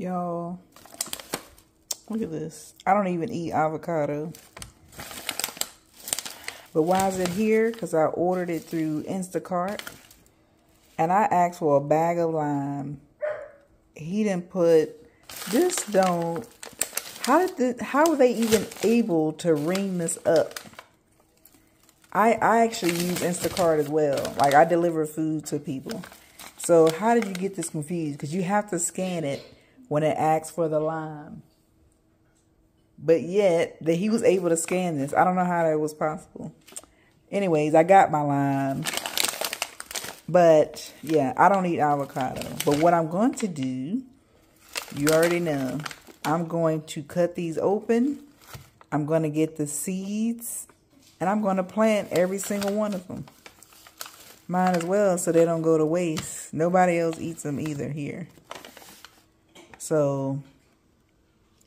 Y'all, look at this. I don't even eat avocado. But why is it here? Because I ordered it through Instacart. And I asked for a bag of lime. He didn't put, this don't, how are they even able to ring this up? I actually use Instacart as well. Like, I deliver food to people. So how did you get this confused? Because you have to scan it when it asks for the lime. But yet, that he was able to scan this. I don't know how that was possible. Anyways, I got my lime. But, yeah, I don't eat avocado. But what I'm going to do, you already know. I'm going to cut these open. I'm going to get the seeds. And I'm going to plant every single one of them. Mine as well, so they don't go to waste. Nobody else eats them either here. So,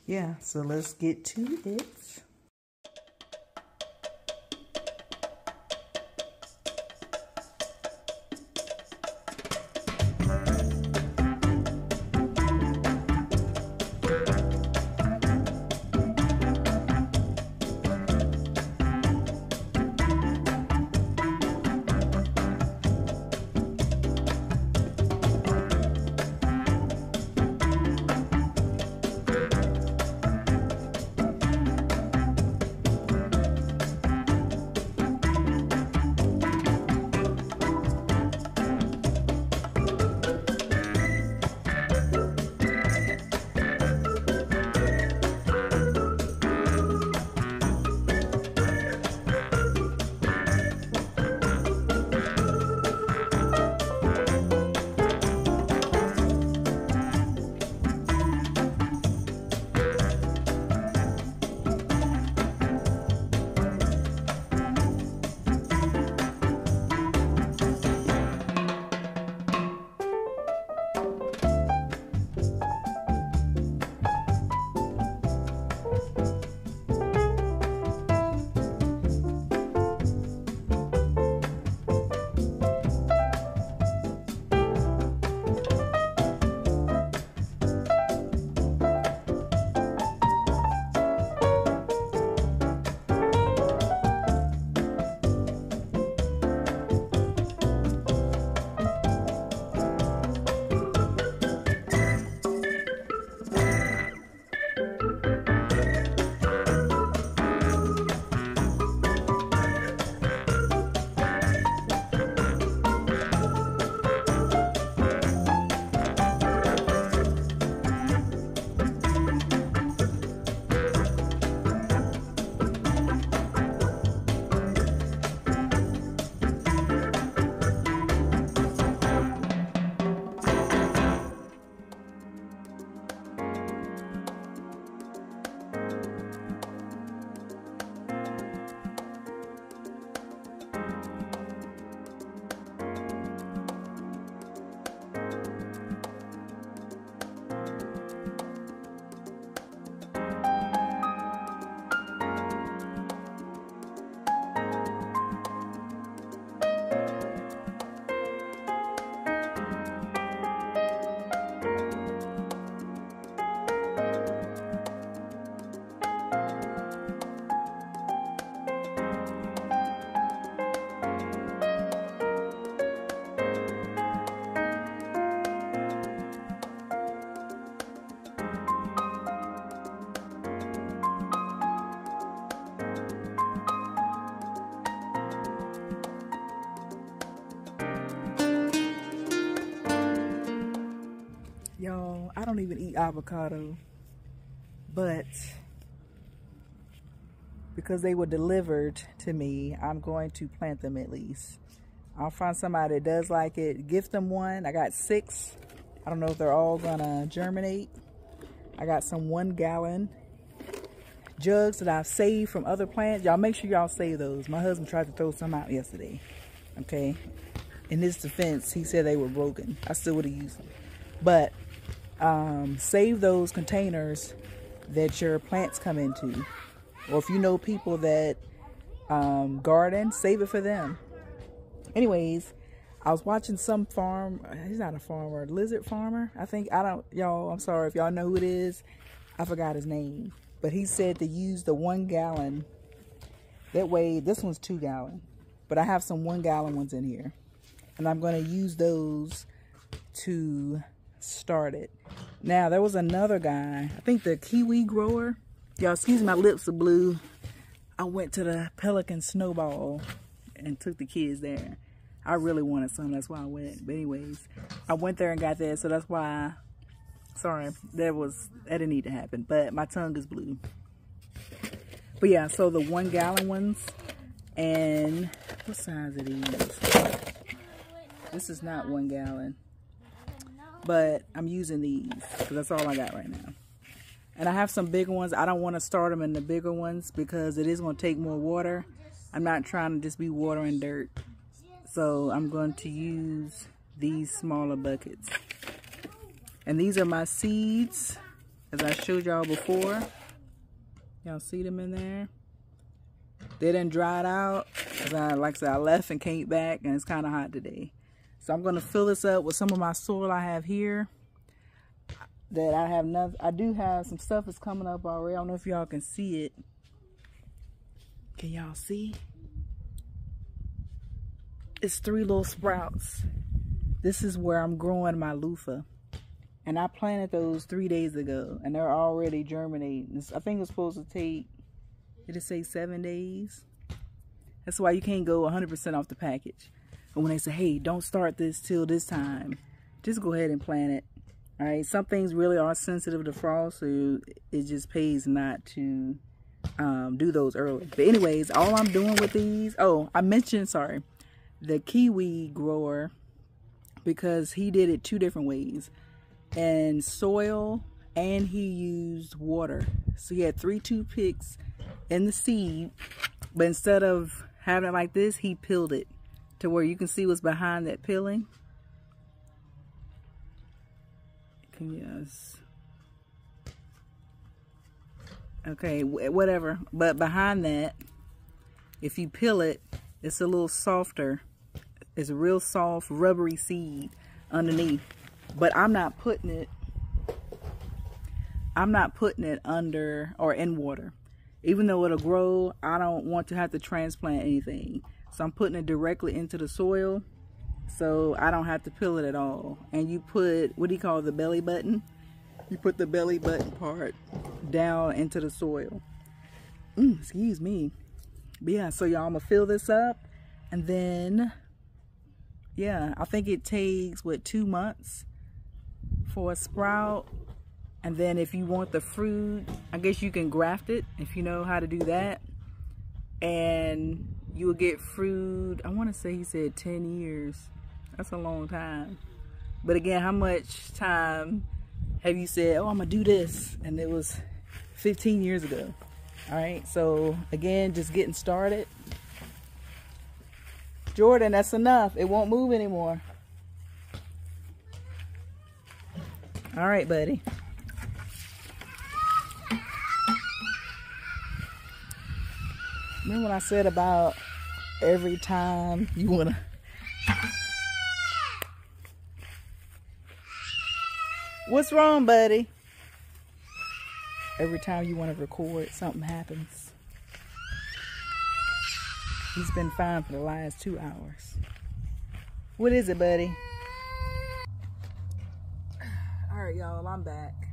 yeah, so let's get to it. Y'all, I don't even eat avocado, but because they were delivered to me, I'm going to plant them at least. I'll find somebody that does like it, gift them one. I got 6. I don't know if they're all gonna germinate. I got some 1-gallon jugs that I've saved from other plants. Y'all make sure y'all save those. My husband tried to throw some out yesterday. Okay. In his defense, he said they were broken. I still would have used them. But save those containers that your plants come into. Or if you know people that garden, save it for them. Anyways, I was watching some farm. He's not a farmer, lizard farmer. I think, I don't, y'all, I'm sorry if y'all know who it is. I forgot his name. But he said to use the 1 gallon. That way, this one's 2 gallon. But I have some 1 gallon ones in here. And I'm going to use those to start it. Now, there was another guy. I think the kiwi grower. Y'all, excuse my lips are blue. I went to the Pelican Snowball and took the kids there. I really wanted some, that's why I went. But anyways, I went there and got that, so that's why, sorry, that didn't need to happen. But my tongue is blue. But yeah, so the 1 gallon ones, and what size are these? This is not 1 gallon. But I'm using these, because that's all I got right now. And I have some bigger ones. I don't want to start them in the bigger ones because it is going to take more water. I'm not trying to just be watering dirt. So I'm going to use these smaller buckets. And these are my seeds, as I showed y'all before. Y'all see them in there? They done dried out. Like I said, I left and came back, and it's kind of hot today. So I'm going to fill this up with some of my soil I have here. That I have nothing. I do have some stuff that's coming up already. I don't know if y'all can see it. Can y'all see? It's 3 little sprouts. This is where I'm growing my loofah. And I planted those 3 days ago. And they're already germinating. I think it's supposed to take, did it say 7 days? That's why you can't go 100% off the package. And when they say, hey, don't start this till this time, just go ahead and plant it. All right, some things really are sensitive to frost, so it just pays not to do those early. But anyways, all I'm doing with these, oh, I mentioned, sorry, the kiwi grower, because he did it 2 different ways, and soil, and he used water. So he had 3 toothpicks in the seed, but instead of having it like this, he peeled it to where you can see what's behind that peeling. Yes. Okay, whatever. But behind that, if you peel it, it's a little softer. It's a real soft, rubbery seed underneath. But I'm not putting it under or in water. Even though it'll grow, I don't want to have to transplant anything. So I'm putting it directly into the soil. So I don't have to peel it at all. And you put, what do you call the belly button? You put the belly button part down into the soil. Excuse me. But yeah, so y'all, I'm gonna fill this up. And then, yeah, I think it takes, what, 2 months for a sprout. And then if you want the fruit, I guess you can graft it if you know how to do that. And you will get fruit, I want to say he said 10 years. That's a long time. But again, how much time have you said, oh, I'm going to do this? And it was 15 years ago. All right, so again, just getting started. Jordan, that's enough. It won't move anymore. All right, buddy. Remember when I said about every time you want to... What's wrong, buddy? Every time you want to record, something happens. He's been fine for the last 2 hours. What is it, buddy? Alright, y'all, I'm back.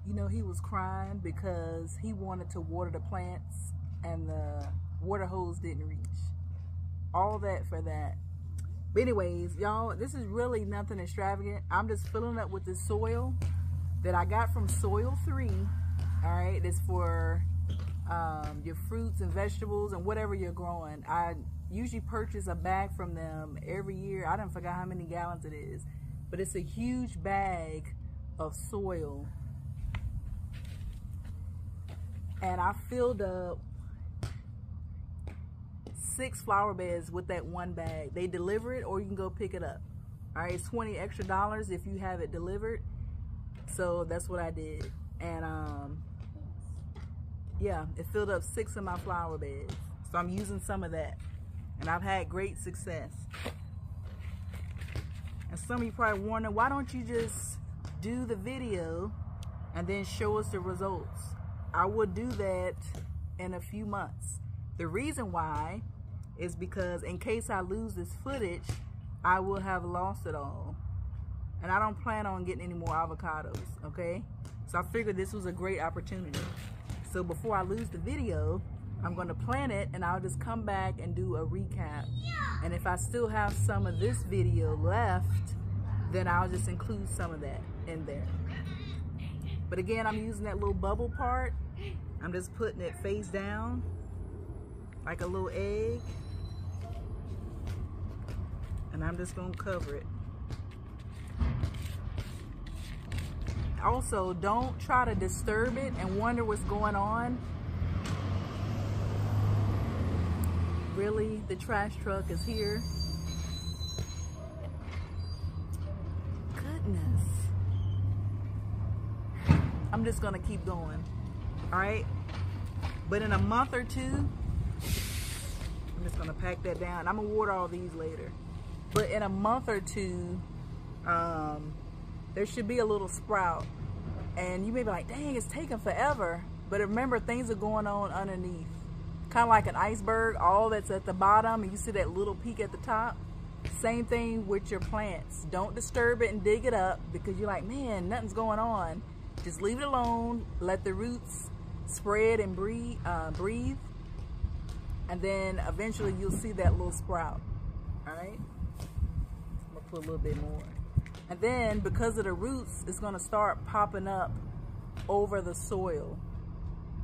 You know, he was crying because he wanted to water the plants and the water hose didn't reach. All that for that. But anyways, y'all, this is really nothing extravagant. I'm just filling up with this soil that I got from Soil 3. All right, it's for your fruits and vegetables and whatever you're growing. I usually purchase a bag from them every year. I don't forget how many gallons it is, but it's a huge bag of soil. And I filled up 6 flower beds with that one bag. They deliver it or you can go pick it up. All right, it's $20 extra if you have it delivered. So that's what I did. And yeah, it filled up 6 of my flower beds. So I'm using some of that. And I've had great success. And some of you probably wondering, why don't you just do the video and then show us the results? I will do that in a few months. The reason why is because in case I lose this footage, I will have lost it all. And I don't plan on getting any more avocados, okay? So I figured this was a great opportunity. So before I lose the video, I'm gonna plan it and I'll just come back and do a recap. And if I still have some of this video left, then I'll just include some of that in there. But again, I'm using that little bubble part. I'm just putting it face down, like a little egg. And I'm just gonna cover it. Also, don't try to disturb it and wonder what's going on. Really, the trash truck is here. Goodness. I'm just gonna keep going, all right? But in a month or two, I'm just gonna pack that down. I'm gonna water all these later. But in a month or two, there should be a little sprout. And you may be like, dang, it's taking forever. But remember, things are going on underneath. Kind of like an iceberg, all that's at the bottom, and you see that little peak at the top. Same thing with your plants. Don't disturb it and dig it up because you're like, man, nothing's going on. Just leave it alone. Let the roots spread and breathe. And then eventually you'll see that little sprout. All right? I'm gonna put a little bit more. And then because of the roots, it's gonna start popping up over the soil.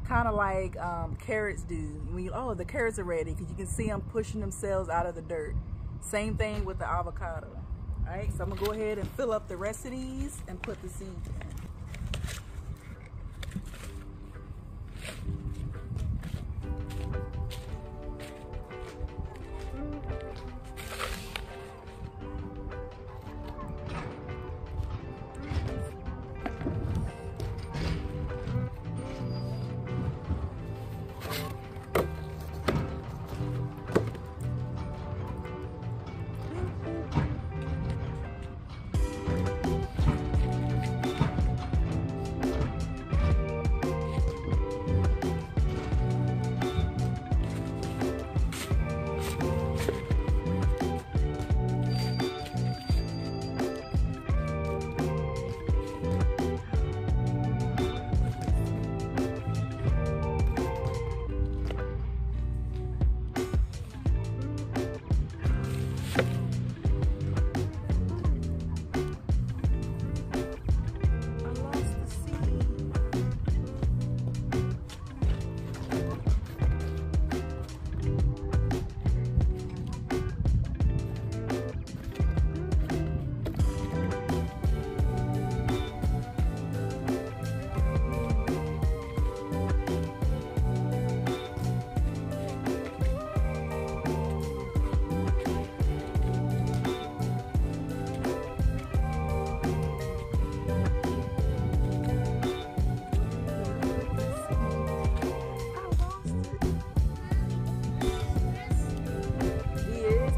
Kind of like carrots do. When you, oh, the carrots are ready, because you can see them pushing themselves out of the dirt. Same thing with the avocado. All right, so I'm gonna go ahead and fill up the rest of these and put the seeds in.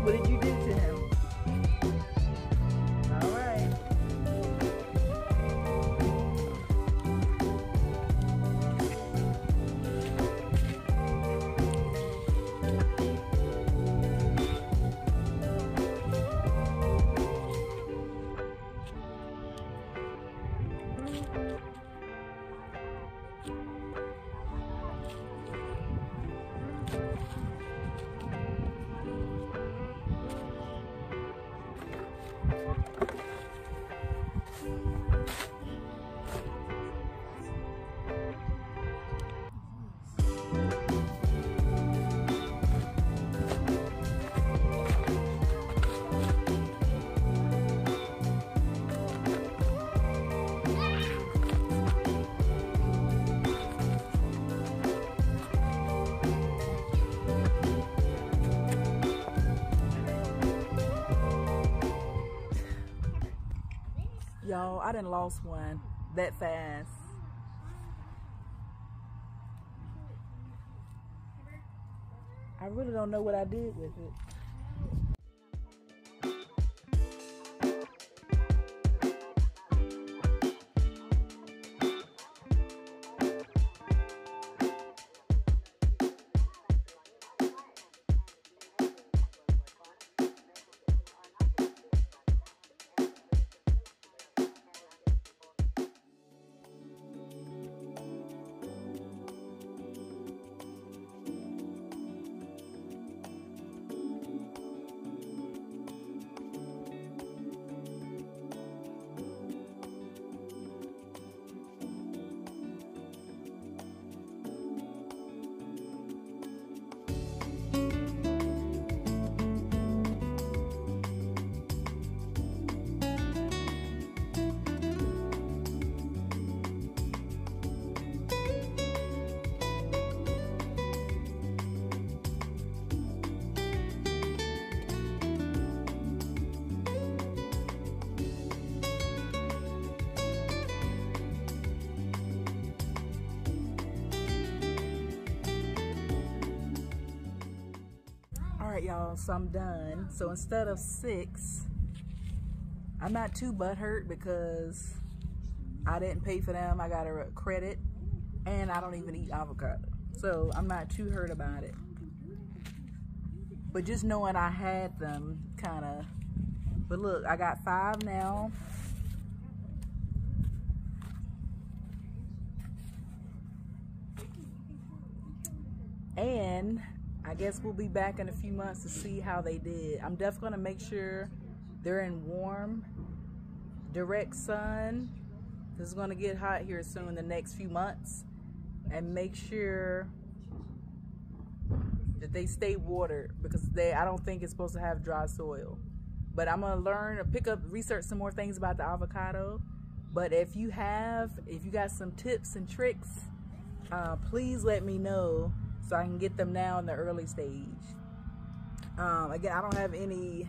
What did you do to him? All right. Y'all, I done lost one that fast. I really don't know what I did with it. y'all, so I'm done. So instead of 6, I'm not too butthurt because I didn't pay for them. I got a credit, and I don't even eat avocado. So I'm not too hurt about it. But just knowing I had them kind of, but look, I got 5 now. And I guess we'll be back in a few months to see how they did. I'm definitely gonna make sure they're in warm, direct sun. This is gonna get hot here soon, the next few months. And make sure that they stay watered, because I don't think it's supposed to have dry soil. But I'm gonna learn or research some more things about the avocado. But if you got some tips and tricks, please let me know so I can get them now in the early stage. Again, I don't have any,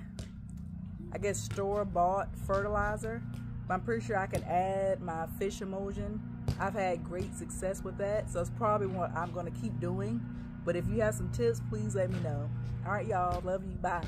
I guess, store-bought fertilizer, but I'm pretty sure I can add my fish emulsion. I've had great success with that, so it's probably what I'm gonna keep doing. But if you have some tips, please let me know. All right, y'all, love you, bye.